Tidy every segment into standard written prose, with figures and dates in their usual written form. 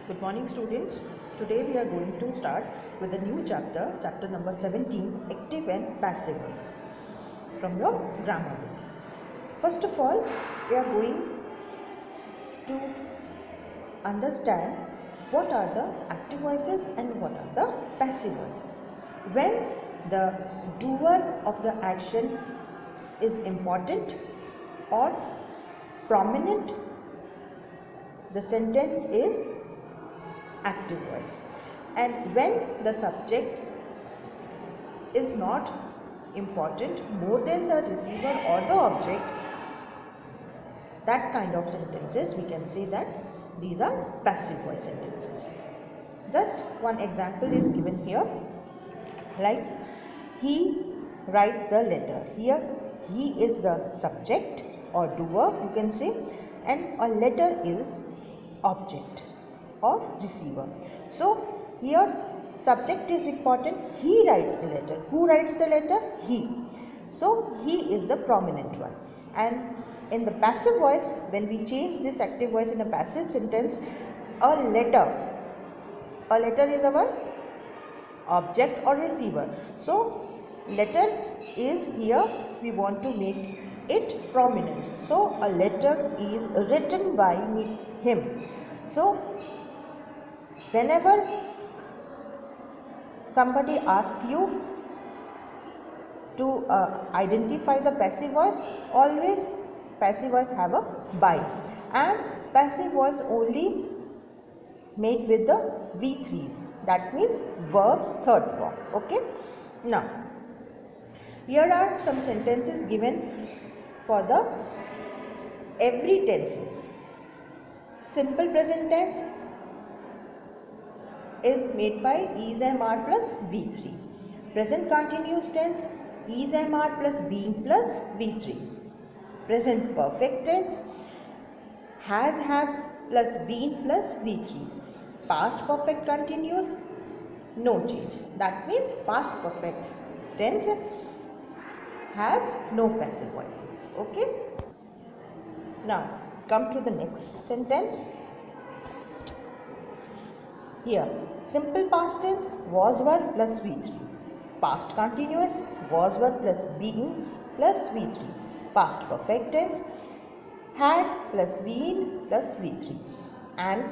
Good morning, students. Today we are going to start with a new chapter, chapter number 17, active and passive voice from your grammar book. First of all, we are going to understand what are the active voices and what are the passive voices. When the doer of the action is important or prominent, the sentence is active voice, and when the subject is not important more than the receiver or the object, that kind of sentences we can say that these are passive voice sentences. Just one example is given here, like he writes the letter. Here he is the subject or doer, you can say, and a letter is object or receiver. So here subject is important, he writes the letter. Who writes the letter? He. So he is the prominent one. And in the passive voice, when we change this active voice in a passive sentence, a letter is our object or receiver. So letter is here, we want to make it prominent. So a letter is written by him. So whenever somebody asks you to identify the passive voice, always passive voice have a by, and passive voice only made with the V3s, that means verbs third form. Okay, now here are some sentences given for the every tenses. Simple present tense is made by is am are plus V3. Present continuous tense is am are plus being plus V3. Present perfect tense has have plus been plus V3. Past perfect continuous, no change. That means past perfect tense have no passive voices. Okay. Now come to the next sentence. Here, simple past tense was were plus V3. Past continuous was were plus being plus V3. Past perfect tense had plus been plus V3. And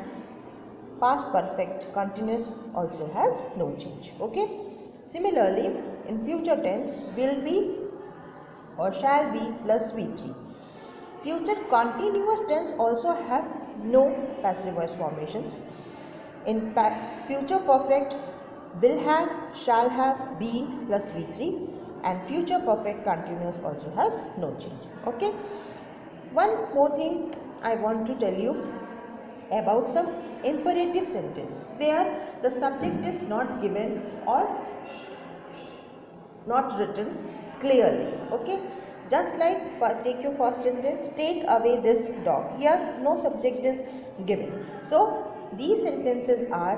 past perfect continuous also has no change. Okay. Similarly, in future tense, will be or shall be plus V3. Future continuous tense also have no passive voice formations. In future perfect, will have, shall have, been plus V3, and future perfect continuous also has no change. Okay. One more thing I want to tell you about some imperative sentence where the subject is not given or not written clearly. Okay. Just like take your first sentence, take away this dog. Here no subject is given. So these sentences are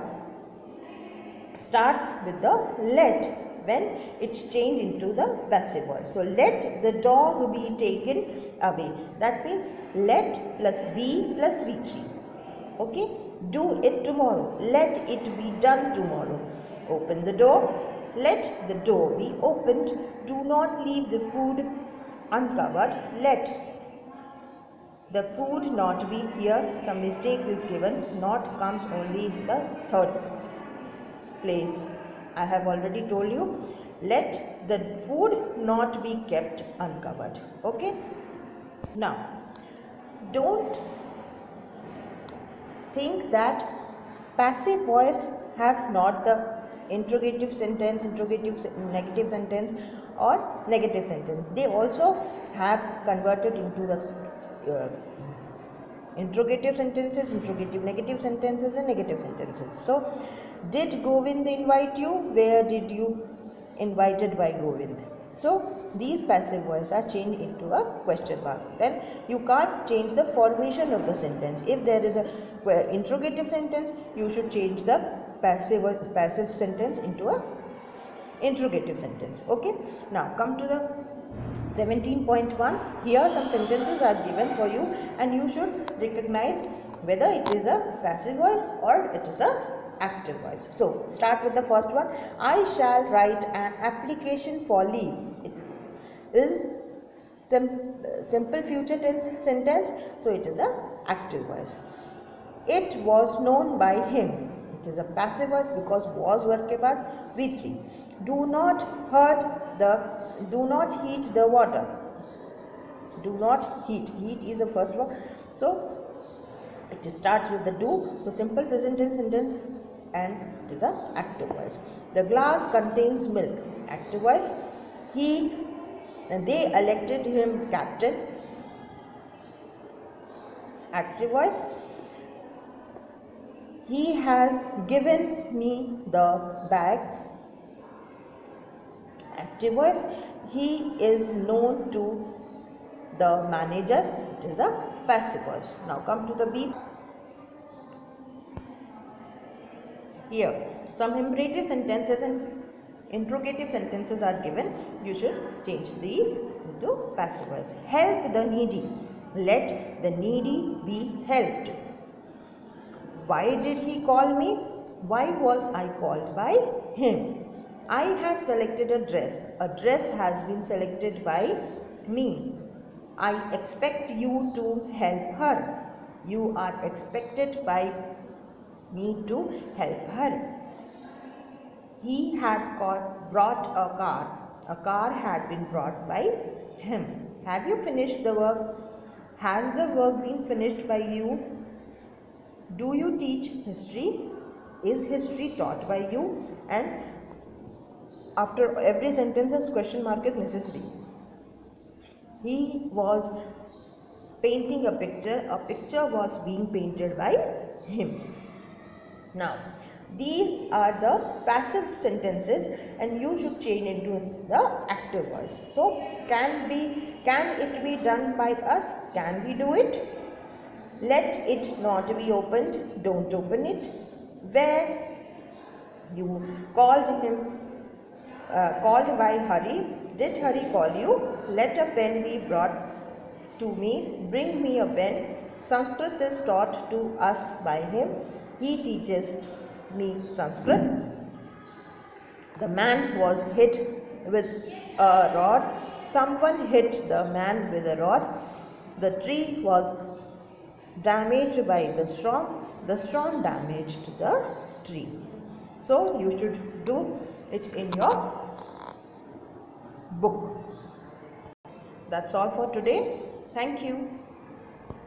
starts with the let when it's changed into the passive voice. So let the dog be taken away. That means let plus be plus V3. Okay. Do it tomorrow. Let it be done tomorrow. Open the door. Let the door be opened. Do not leave the food uncovered. Let the food not be here. Some mistakes is given. Not comes only in the third place. I have already told you. Let the food not be kept uncovered. Okay. Now, don't think that passive voice have not the interrogative sentence, negative sentence or negative sentence. They also have converted into the interrogative sentences, interrogative negative sentences and negative sentences. So, did Govind invite you? Where did you invited by Govind? So, these passive voices are changed into a question mark. Then you can't change the formation of the sentence. If there is a interrogative sentence, you should change the passive sentence into a interrogative sentence. Okay. Now come to the 17.1. Here some sentences are given for you and you should recognize whether it is a passive voice or it is a active voice. So start with the first one. I shall write an application for leave. It is simple future tense sentence, so it is a active voice. It was known by him. It is a passive voice because was वर्ग के बाद V3. Do not heat the water. Do not heat. Heat is the first one. So it starts with the do. So simple present tense sentence, and it is a active voice. The glass contains milk. Active voice. They elected him captain. Active voice. He has given me the bag. Active voice. He is known to the manager. It is a passive voice. Now come to the B. Here some imperative sentences and interrogative sentences are given. You should change these into passive voice. Help the needy. Let the needy be helped. Why did he call me? Why was I called by him? I have selected a dress. A dress has been selected by me. I expect you to help her. You are expected by me to help her. He had brought a car. A car had been brought by him. Have you finished the work? Has the work been finished by you? Do you teach history? Is history taught by you? And after every sentence, a question mark is necessary. He was painting a picture. A picture was being painted by him. Now, these are the passive sentences, and you should change into the active voice. So, can it be done by us? Can we do it? Let it not be opened. Don't open it. Where you called by Hari. Did Hari call you? Let a pen be brought to me. Bring me a pen. Sanskrit is taught to us by him. He teaches me Sanskrit. The man was hit with a rod. Someone hit the man with a rod. The tree was damaged by the storm. The storm damaged the tree. So you should do it in your book. That's all for today. Thank you.